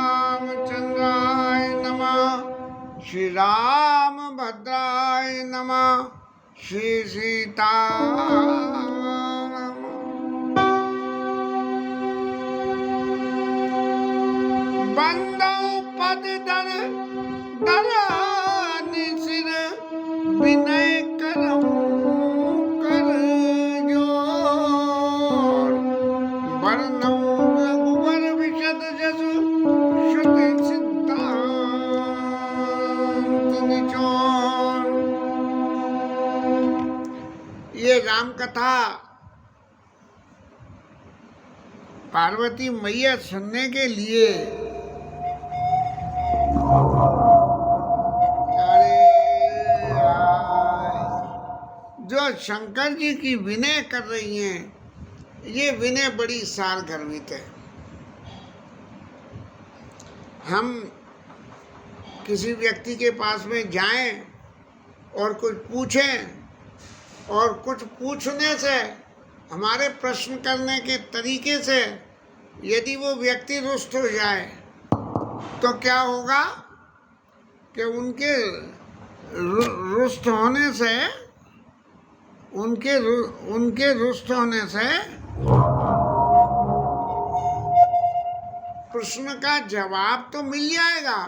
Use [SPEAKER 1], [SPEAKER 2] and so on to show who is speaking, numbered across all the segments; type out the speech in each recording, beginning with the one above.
[SPEAKER 1] रामचंद्राय नमः। श्री रामभद्राय नमः। श्री सीता बंदो पद दर दरानी सिर विनय करऊं कर जोर। वर्णम रघुवर विशद जसु श्रुति सिद्धांत निचोर। ये राम कथा पार्वती मैया सुनने के लिए जो शंकर जी की विनय कर रही हैं, ये विनय बड़ी सारगर्भित है। हम किसी व्यक्ति के पास में जाएं और कुछ पूछें, और कुछ पूछने से, हमारे प्रश्न करने के तरीके से यदि वो व्यक्ति रुष्ट हो जाए तो क्या होगा कि उनके रुष्ट होने से प्रश्न का जवाब तो मिल जाएगा,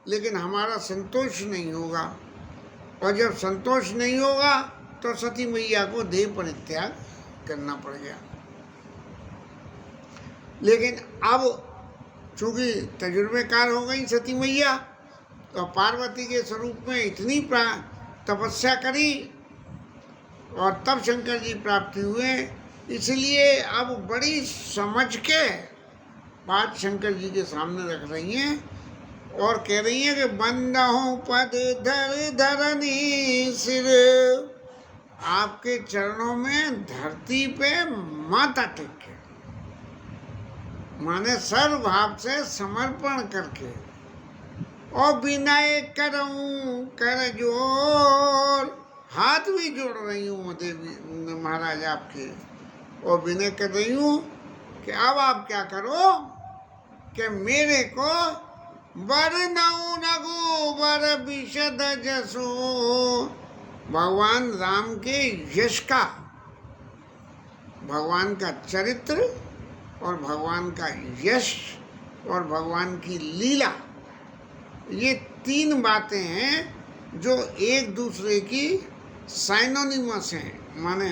[SPEAKER 1] लेकिन हमारा संतोष नहीं होगा। और जब संतोष नहीं होगा तो सती मैया को देह परित्याग करना पड़ गया। लेकिन अब चूंकि तजुर्बेकार हो गई सती मैया, तो पार्वती के स्वरूप में इतनी तपस्या करी और तब शंकर जी प्राप्ति हुए। इसलिए अब बड़ी समझ के बात शंकर जी के सामने रख रही हैं और कह रही हैं कि बंदहु पद धर धरनी सिर। आपके चरणों में धरती पे माथा टेक के, माने सर्व भाव से समर्पण करके, और विनय करऊं कर जोर। हाथ भी जोड़ रही हूँ देवी महाराज आपके, और विनय कर रही हूँ कि अब आप क्या करो कि मेरे को वरनऊ रघुवर विशद जसो। भगवान राम के यश का, भगवान का चरित्र और भगवान का यश और भगवान की लीला, ये तीन बातें हैं जो एक दूसरे की साइनोनिमस हैं। माने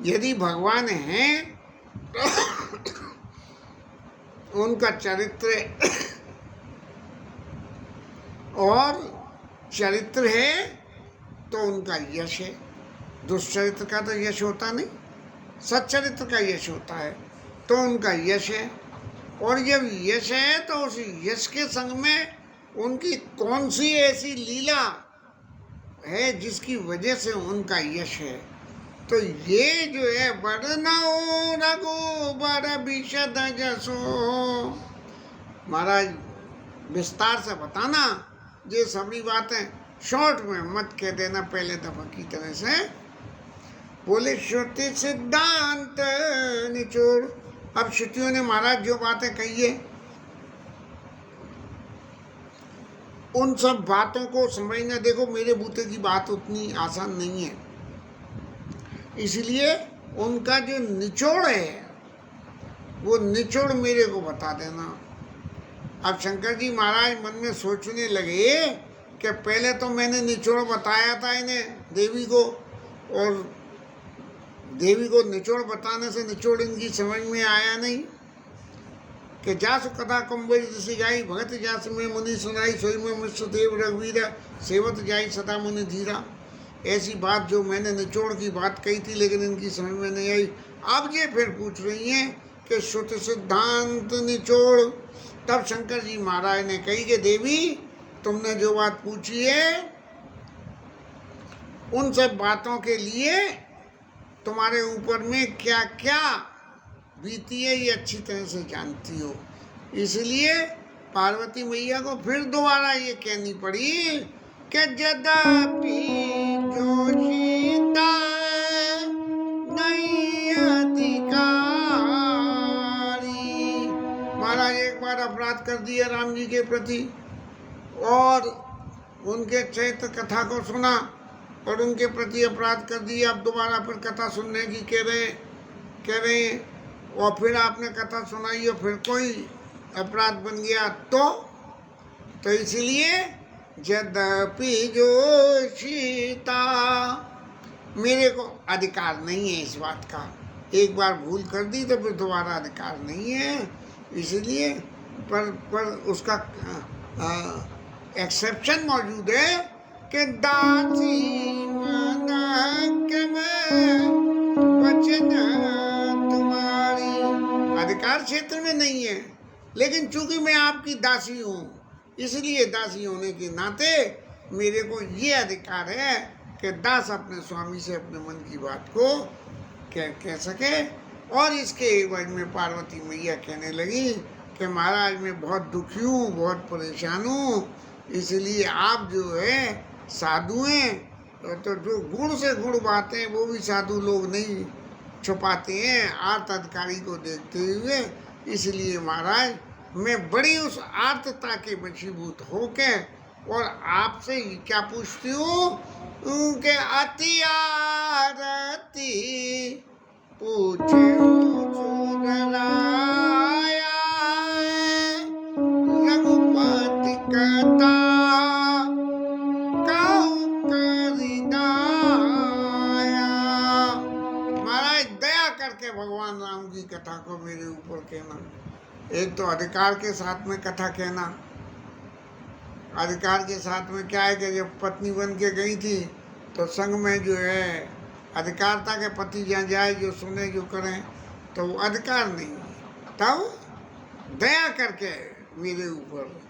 [SPEAKER 1] यदि भगवान हैं तो उनका चरित्र और चरित्र है तो उनका यश है। दुष्चरित्र का तो यश होता नहीं, सच्चरित्र का यश होता है, तो उनका यश है। और जब यश है तो उस यश के संग में उनकी कौन सी ऐसी लीला है जिसकी वजह से उनका यश है। तो ये जो है वर्णौ रघुबर विशद जसो। महाराज विस्तार से बताना, ये सभी बातें शॉर्ट में मत कह देना पहले दफा की तरह से। बोले श्रुति सिद्धांत निचोड़। अब श्रुतियों ने महाराज जो बातें कही है, उन सब बातों को समझना, देखो मेरे बूते की बात उतनी आसान नहीं है, इसलिए उनका जो निचोड़ है वो निचोड़ मेरे को बता देना। अब शंकर जी महाराज मन में सोचने लगे कि पहले तो मैंने निचोड़ बताया था इन्हें देवी को, और देवी को निचोड़ बताने से निचोड़ इनकी समझ में आया नहीं कि जासु कथा कुंभज जैसी जाई भगत जास में मुनि सुनाई सोई में मिश्र देव रघुवीरा सेवत जाई सदा मुनि धीरा। ऐसी बात जो मैंने निचोड़ की बात कही थी लेकिन इनकी समझ में नहीं आई। अब ये फिर पूछ रही हैं कि श्रुति सिद्धांत निचोड़। तब शंकर जी महाराज ने कही कि देवी तुमने जो बात पूछी है उन सब बातों के लिए तुम्हारे ऊपर में क्या क्या बीती है ये अच्छी तरह से जानती हो। इसलिए पार्वती मैया को फिर दोबारा ये कहनी पड़ी कि यद्यपि जो सीता नहीं अधिकारी। महाराज एक बार बार अपराध कर दिया राम जी के प्रति और उनके चरित्र कथा को सुना और उनके प्रति अपराध कर दिया। अब दोबारा फिर कथा सुनने की कह रहे हैं और फिर आपने कथा सुनाई और फिर कोई अपराध बन गया तो इसलिए यद्यपि जो सीता, मेरे को अधिकार नहीं है इस बात का। एक बार भूल कर दी तो फिर दोबारा अधिकार नहीं है, इसलिए पर उसका एक्सेप्शन मौजूद है कि दासी मन के में वचन तुम्हारी, अधिकार क्षेत्र में नहीं है, लेकिन चूंकि मैं आपकी दासी हूँ इसलिए दासी होने के नाते मेरे को ये अधिकार है कि दास अपने स्वामी से अपने मन की बात को कह सके। और इसके एवज में पार्वती मैया कहने लगी कि महाराज मैं बहुत दुखी हूँ, बहुत परेशान हूँ, इसलिए आप जो है साधु हैं तो जो गुण से गुण बातें वो भी साधु लोग नहीं छुपाते हैं आर्त अधिकारी को देखते हुए, इसलिए महाराज मैं बड़ी उस आर्तता के वशीभूत होके और आपसे क्या पूछती हूँ कि अति आरती पूछे रघुपति कथा महाराज दया करके भगवान राम की कथा को मेरे ऊपर कहना। एक तो अधिकार के साथ में कथा कहना, अधिकार के साथ में क्या है कि जब पत्नी बन के गई थी तो संग में जो है अधिकार था कि पति जहाँ जाए जो सुने जो करें, तो वो अधिकार नहीं है। तब दया करके मेरे ऊपर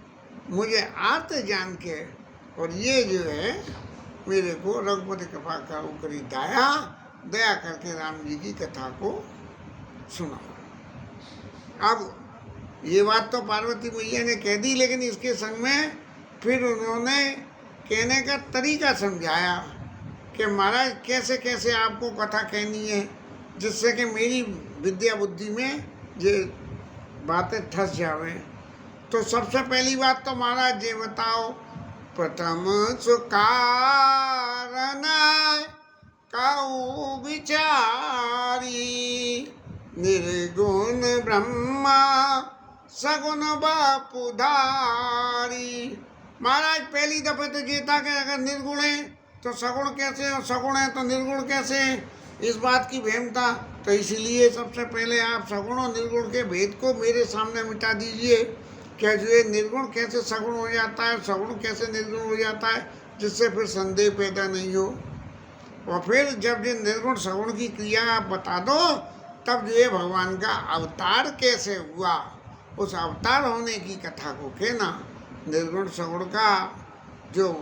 [SPEAKER 1] मुझे आते जान के और ये जो है मेरे को रघुपति कृपा का करी दया करके राम जी की कथा को सुना। अब ये बात तो पार्वती मैया ने कह दी, लेकिन इसके संग में फिर उन्होंने कहने का तरीका समझाया कि महाराज कैसे कैसे आपको कथा कहनी है जिससे कि मेरी विद्या बुद्धि में ये बातें ठस जावे। तो सबसे पहली बात तो महाराज ये बताओ, प्रथम सुकारण काऊ विचारी निर्गुण ब्रह्मा सगुण बापुधारी। महाराज पहली दफे तो ये था कि अगर निर्गुण है तो सगुण कैसे और सगुण है तो निर्गुण कैसे, इस बात की वहम था। तो इसीलिए सबसे पहले आप सगुण और निर्गुण के भेद को मेरे सामने मिटा दीजिए। क्या जो है निर्गुण कैसे सगुण हो जाता है, सगुण कैसे निर्गुण हो जाता है, जिससे फिर संदेह पैदा नहीं हो। और फिर जब ये निर्गुण सगुण की क्रिया आप बता दो तब जो है भगवान का अवतार कैसे हुआ, उस अवतार होने की कथा को कहना। निर्गुण सगुण का जो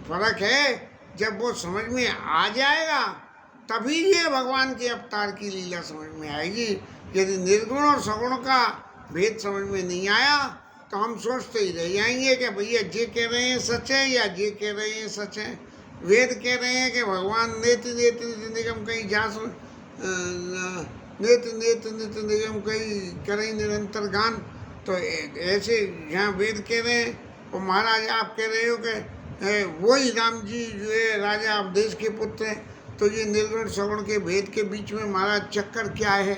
[SPEAKER 1] फर्क है जब वो समझ में आ जाएगा तभी ये भगवान के अवतार की लीला समझ में आएगी। यदि निर्गुण और सगुण का भेद समझ में नहीं आया तो हम सोचते ही रह जाएंगे कि भैया जे कह रहे हैं सच है या जे कह रहे हैं सच है। वेद कह रहे हैं कि भगवान नेति नेति निगम कहीं जास नेति नेति नित्य निगम कहीं करें निरंतर गान। तो ऐसे यहाँ वेद कह रहे हैं और महाराज आप कह रहे हो कि वही राम जी जो है राजा अवधेश के पुत्र हैं। तो ये निर्गुण सगुण के भेद के बीच में महाराज चक्कर क्या है,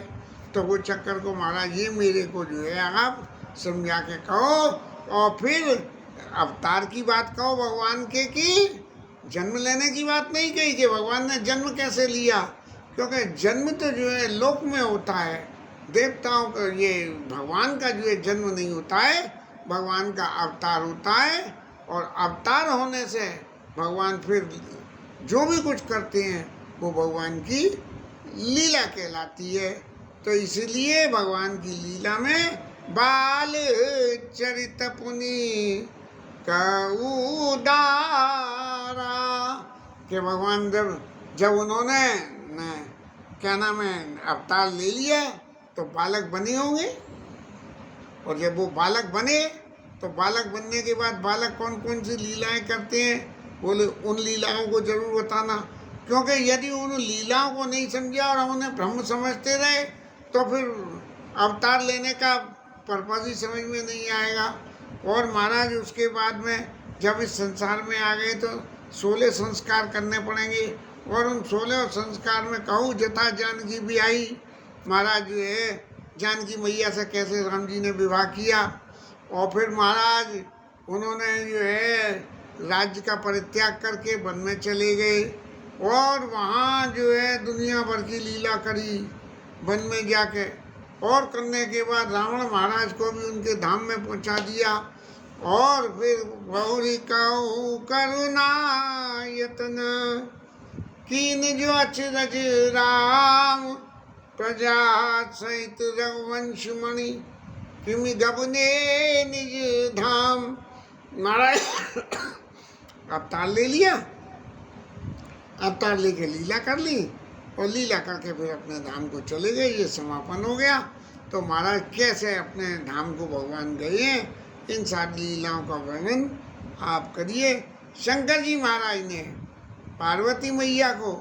[SPEAKER 1] तो वो चक्कर को महाराज ये मेरे को जो है आप समझा के कहो। और फिर अवतार की बात कहो भगवान के, की जन्म लेने की बात नहीं कही कि भगवान ने जन्म कैसे लिया, क्योंकि जन्म तो जो है लोक में होता है, देवताओं का ये भगवान का जो है जन्म नहीं होता है, भगवान का अवतार होता है। और अवतार होने से भगवान फिर जो भी कुछ करते हैं वो भगवान की लीला कहलाती है। तो इसीलिए भगवान की लीला में बाल चरित पुनि कउदारा कि भगवान जब उन्होंने क्या नाम है अवतार ले लिया तो बालक बने होंगे। और जब वो बालक बने तो बालक बनने के बाद बालक कौन कौन सी लीलाएं करते हैं, बोले उन लीलाओं को जरूर बताना। क्योंकि यदि उन लीलाओं को नहीं समझा और हम उन्हें ब्रह्म समझते रहे तो फिर अवतार लेने का पर्पज ही समझ में नहीं आएगा। और महाराज उसके बाद में जब इस संसार में आ गए तो 16 संस्कार करने पड़ेंगे, और उन 16 संस्कार में कहूँ जथा जानकी भी आई। महाराज जो है जानकी मैया से कैसे राम जी ने विवाह किया, और फिर महाराज उन्होंने जो है राज्य का परित्याग करके वन में चले गए, और वहाँ जो है दुनिया भर की लीला करी वन में जाके, और करने के बाद रावण महाराज को भी उनके धाम में पहुँचा दिया। और फिर बहुरी कहूँ करुणा यतन कीन जो अचरज राम प्रजा सहित रघुवंश मणि किमि गबने निज धाम। महाराज अवतार ले लिया, अवतार लेके लीला कर ली, और लीला करके फिर अपने धाम को चले गए। ये समापन हो गया। तो महाराज कैसे अपने धाम को भगवान गए हैं, इन सारी लीलाओं का वर्णन आप करिए। शंकर जी महाराज ने पार्वती मैया को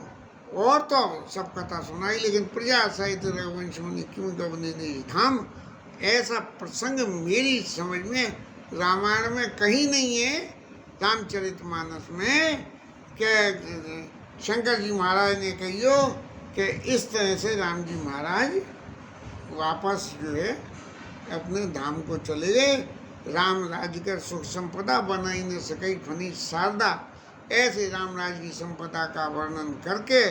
[SPEAKER 1] और तो सब कथा सुनाई, लेकिन प्रजा सहित रघुवंश मुनि क्यों गबने निज धाम, ऐसा प्रसंग मेरी समझ में रामायण में कहीं नहीं है, रामचरितमानस में, कि शंकर जी महाराज ने कहियो कि इस तरह से राम जी महाराज वापस जो है अपने धाम को चले गए। राम राज्य कर सुख संपदा बनाई न सकई फनी शारदा, ऐसे राम राज्य की संपदा का वर्णन करके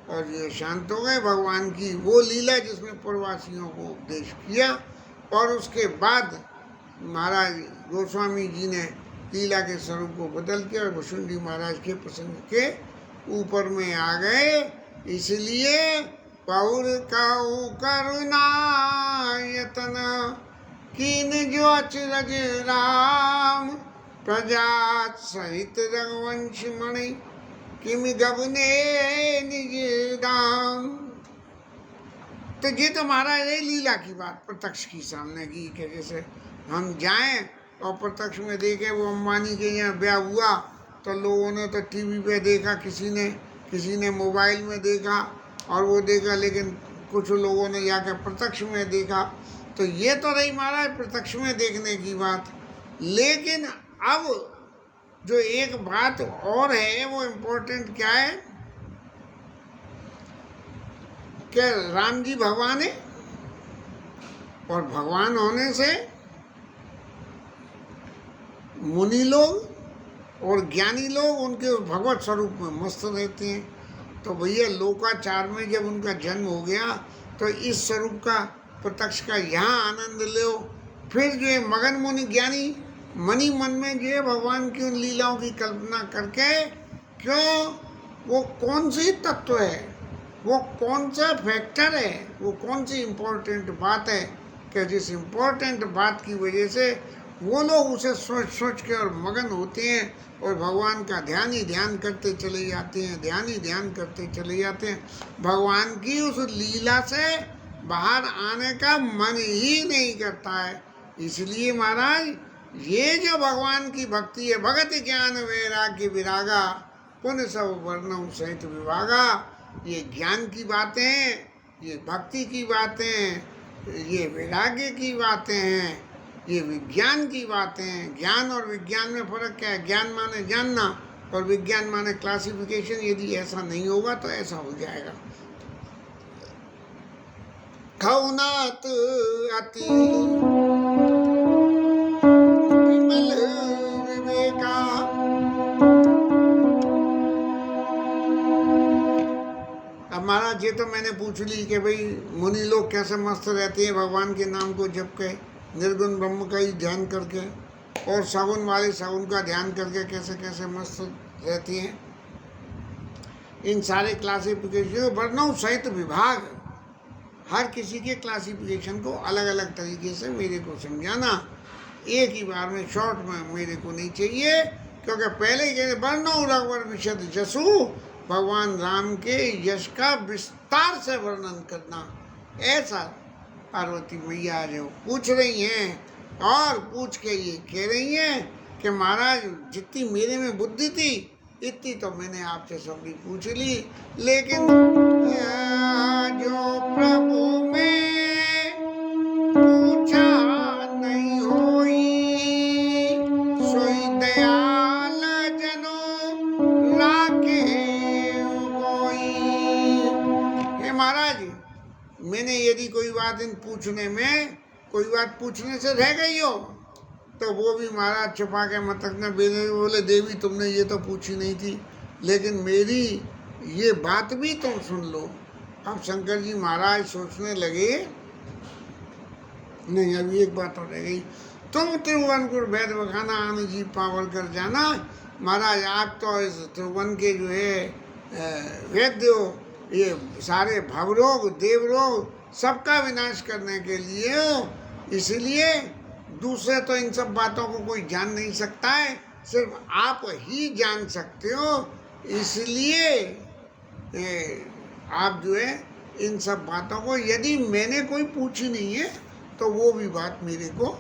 [SPEAKER 1] और ये शांत हो गए। भगवान की वो लीला जिसमें प्रवासियों को उपदेश किया, और उसके बाद महाराज गोस्वामी जी ने लीला के स्वरूप को बदल के और वसुंधरी महाराज के प्रसंग के ऊपर में आ गए। इसलिए पौर कहूँ करुणा यतन कीन जो अचरज राम प्रजा सहित रघुवंश मणि किमि गबने निज धाम। तो ये तो महाराज ये लीला की बात प्रत्यक्ष की सामने की, कि जैसे हम जाएं और प्रत्यक्ष में देखें। वो अंबानी के यहाँ ब्याह हुआ तो लोगों ने तो टीवी पे देखा, किसी ने मोबाइल में देखा और वो देखा, लेकिन कुछ लोगों ने जाकर प्रत्यक्ष में देखा। तो ये तो रही महाराज प्रत्यक्ष में देखने की बात। लेकिन अब जो एक बात और है वो इम्पोर्टेंट क्या है कि राम जी भगवान है, और भगवान होने से मुनि लोग और ज्ञानी लोग उनके भगवत स्वरूप में मस्त रहते हैं। तो भैया लोकाचार में जब उनका जन्म हो गया तो इस स्वरूप का प्रत्यक्ष का यहाँ आनंद लो। फिर जो है मगन मुनि ज्ञानी मनी मन में जो है भगवान की उन लीलाओं की कल्पना करके, क्यों वो कौन सी तत्व है, वो कौन सा फैक्टर है, वो कौन सी इम्पोर्टेंट बात है, कि जिस इम्पोर्टेंट बात की वजह से वो लोग उसे सोच सोच के और मगन होते हैं और भगवान का ध्यान ही ध्यान करते चले जाते हैं, ध्यान ही ध्यान करते चले जाते हैं। भगवान की उस लीला से बाहर आने का मन ही नहीं करता है। इसलिए महाराज ये जो भगवान की भक्ति है, भगत ज्ञान वैराग्य विरागा पुण्य सब वर्णों सहित विभागा, ये ज्ञान की बातें, ये भक्ति की बातें, ये वैराग्य की बातें हैं, ये विज्ञान की बातें हैं। ज्ञान और विज्ञान में फर्क क्या है? ज्ञान माने जानना और विज्ञान माने क्लासिफिकेशन। यदि ऐसा नहीं होगा तो ऐसा हो जाएगा। खौनात अति विमल विवेका, अब महाराज ये तो मैंने पूछ ली कि भाई मुनि लोग कैसे मस्त रहते हैं भगवान के नाम को जप के, निर्गुण ब्रह्म का ही ध्यान करके, और सगुन वाले सगुन का ध्यान करके कैसे कैसे मस्त रहती हैं। इन सारे क्लासिफिकेशन वर्णों सहित विभाग, हर किसी के क्लासिफिकेशन को अलग अलग तरीके से मेरे को समझाना एक ही बार में शॉर्ट में मेरे को नहीं चाहिए, क्योंकि पहले ही कहते वर्णों रघुवर विशद जसु, भगवान राम के यश का विस्तार से वर्णन करना। ऐसा पार्वती मैया जो पूछ रही हैं और पूछ के ये कह रही हैं कि महाराज जितनी मेरे में बुद्धि थी इतनी तो मैंने आपसे सबकी पूछ ली, लेकिन जो प्रभु में पूछा बात इन पूछने में, कोई बात पूछने से रह गई हो? तो वो भी महाराज छुपा के मत रखना। बोले देवी तुमने ये तो पूछी नहीं थी, लेकिन मेरी ये बात भी तुम सुन लो। अब शंकर जी महाराज सोचने लगे, नहीं अभी एक बात और रह गई। तुम त्रिभुवनपुर वैद्य बखाना आन जी पावर कर जाना। महाराज आप तो इस त्रिभुवन के जो है वैद्य हो, ये सारे भवरोग देवरोग सबका विनाश करने के लिए हो, इसलिए दूसरे तो इन सब बातों को कोई जान नहीं सकता है, सिर्फ आप ही जान सकते हो। इसलिए आप जो है इन सब बातों को, यदि मैंने कोई पूछी नहीं है तो वो भी बात मेरे को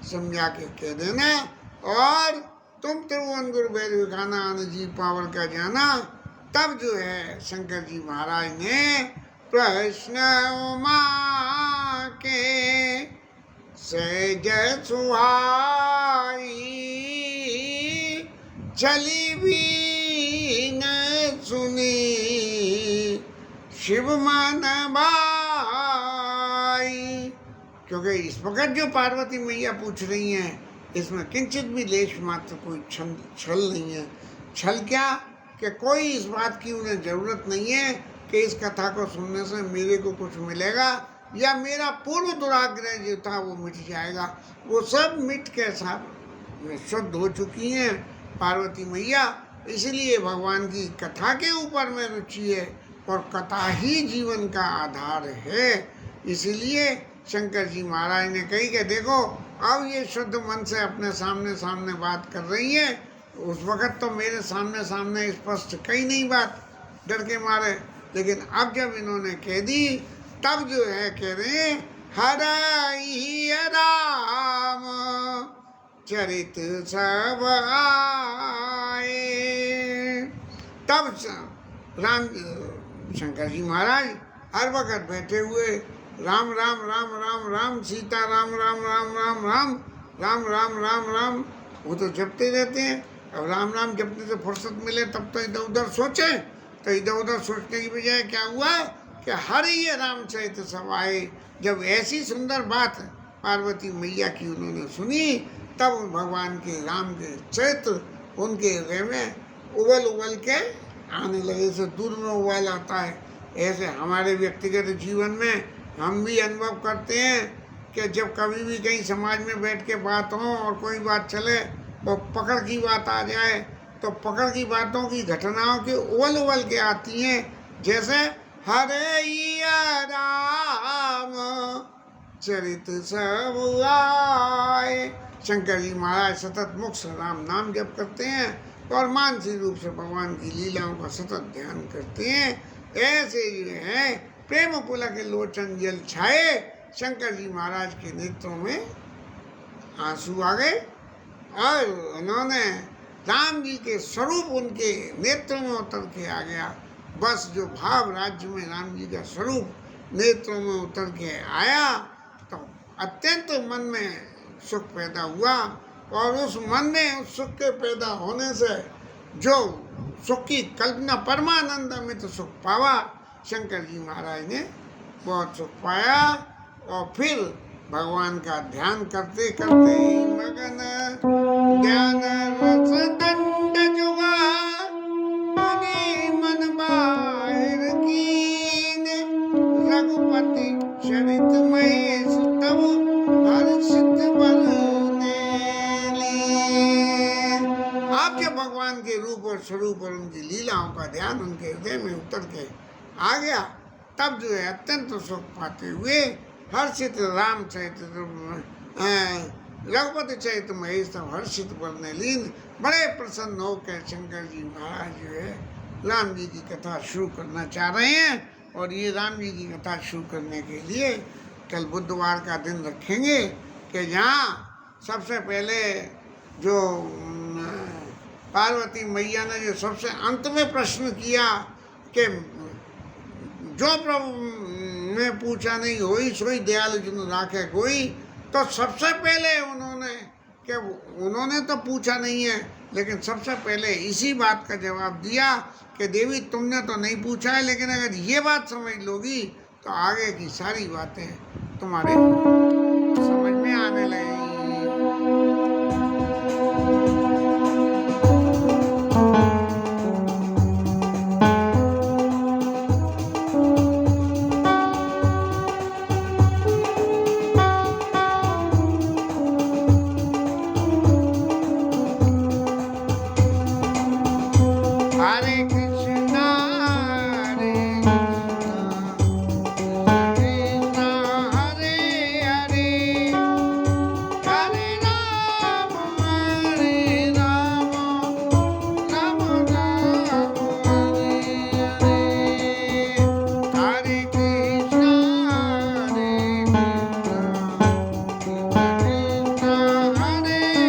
[SPEAKER 1] समझा के कह देना। और तुम त्रिभुवन गुरु वैद्य बखाना आन जी पावर का जाना। तब जो है शंकर जी महाराज ने प्रश्न उमा के सहज सुहाई, चली भी न सुनी शिव मन भाई। क्योंकि इस वक्त जो पार्वती मैया पूछ रही हैं, इसमें किंचित भी लेश मात्र कोई छल नहीं है। छल क्या कि कोई इस बात की उन्हें ज़रूरत नहीं है कि इस कथा को सुनने से मेरे को कुछ मिलेगा या मेरा पूर्व दुराग्रह जो था वो मिट जाएगा। वो सब मिट के सब शुद्ध हो चुकी हैं पार्वती मैया। इसलिए भगवान की कथा के ऊपर में रुचि है और कथा ही जीवन का आधार है। इसलिए शंकर जी महाराज ने कही कि देखो अब ये शुद्ध मन से अपने सामने सामने बात कर रही है। उस वक़्त तो मेरे सामने सामने स्पष्ट कही नहीं बात, डर के मारे, लेकिन अब जब इन्होंने कह दी तब जो है कह रहे हरि राम चरित सब आए। तब राम शंकर जी महाराज हर वक्त बैठे हुए राम राम राम राम राम सीता राम राम राम राम राम राम राम राम राम वो तो जपते रहते हैं। अब राम राम जपने से फुर्सत मिले तब तो इधर उधर सोचे, तो इधर उधर सोचने की बजाय क्या हुआ कि हरि राम चरित सब आए। जब ऐसी सुंदर बात पार्वती मैया की उन्होंने सुनी तब भगवान के राम के चरित्र उनके हृदय में उबल उबल के आने लगे। जैसे दूर में उबाल आता है, ऐसे हमारे व्यक्तिगत जीवन में हम भी अनुभव करते हैं कि जब कभी भी कहीं समाज में बैठ के बात हो और कोई बात चले तो पकड़ की बात आ जाए, तो पकड़ की बातों की घटनाओं की उबल उबल के आती हैं। जैसे हरे राम चरित सब आए। शंकर जी महाराज सतत मुख से राम नाम जप करते हैं और मानसिक रूप से भगवान की लीलाओं का सतत ध्यान करते हैं। ऐसे जो है प्रेम पुलक लोचन जल छाए, शंकर जी महाराज के नेत्रों में आंसू आ गए और उन्होंने राम जी के स्वरूप उनके नेत्रों में उतर के आ गया। बस जो भाव राज्य में राम जी का स्वरूप नेत्रों में उतर के आया तो अत्यंत मन में सुख पैदा हुआ और उस मन में उस सुख के पैदा होने से जो सुख की कल्पना परमानंद अमित सुख पावा, शंकर जी महाराज ने बहुत सुख पाया। और फिर भगवान का ध्यान करते करते मगन ध्यान रस दंड जुगा मन बाहिर कीन रघुपति चरित महेश तब हर्षित बरने लिए। आप जब भगवान के रूप और स्वरूप और उनकी लीलाओं का ध्यान उनके हृदय में उतर के आ गया तब जो है अत्यंत सुख पाते हुए हर्षित राम चरित्र रघुपति चरित महेश तब हर्षित बरने लीन। बड़े प्रसन्न होकर शंकर जी महाराज जो है राम जी की कथा शुरू करना चाह रहे हैं। और ये राम जी की कथा शुरू करने के लिए कल बुधवार का दिन रखेंगे कि जहाँ सबसे पहले जो पार्वती मैया ने जो सबसे अंत में प्रश्न किया कि जो प्रभु ने पूछा नहीं होई सोई दयालु जिन राखे कोई, तो सबसे पहले उन्होंने तो पूछा नहीं है लेकिन सबसे पहले इसी बात का जवाब दिया कि देवी तुमने तो नहीं पूछा है, लेकिन अगर ये बात समझ लोगी तो आगे की सारी बातें तुम्हारे समझ में आने लगेगी। हरे कृष्णा हरे कृष्णा कृष्ण हरे हरे हरे राम राम राम हरे हरे हरे कृष्णा कृष्ण कृष्ण हरे हरे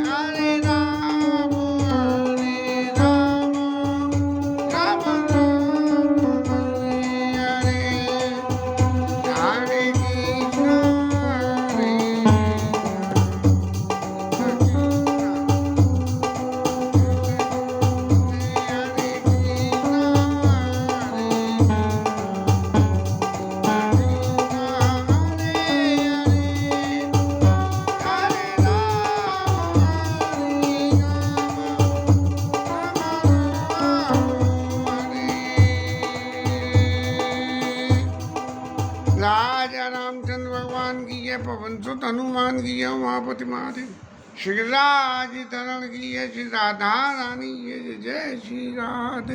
[SPEAKER 1] हरे राम राम राम हरे हरे हरे कृष्णा राजा रामचंद्र भगवान की जय, पवन सुत हनुमान की जय, उमापति महादेव श्री राज धरण की जय, श्री राधा रानी की जय, जय श्री राधे।